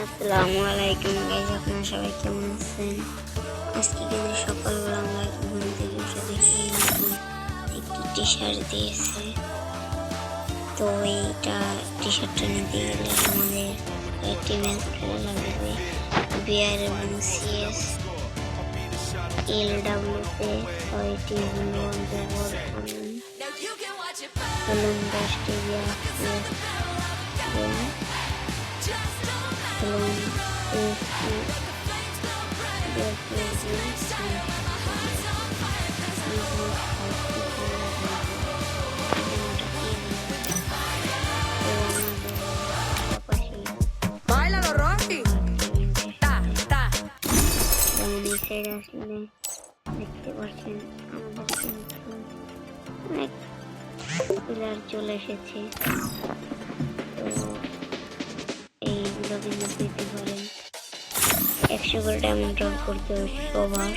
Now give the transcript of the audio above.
আসসালামু আলাইকুম গাইস, আপনারা সবাই কেমন আছেন? আজকে কিন্তু সকালবেলা আমরা ঘুম থেকে উঠে দেখি নতুন একটি টি শার্ট দিয়েছে। তো এইটা টি শার্টটা নিতে গেলে আমাদের একটি ম্যাচ খেলা লাগবে বিআর এবং সিএস এলডব্লিউতে। তো এটি হলো ব্যবহার করুন দশটি B R C S Báilalo, Rocky. Ta, ta. দেখতে পাচ্ছেন আমাদের কিন্তু অনেক প্লেয়ার চলে এসেছে। তো এইগুলো কিন্তু পেতে পারেন 100 করে ডায়মন্ড ড্রপ করতে হবে সবার।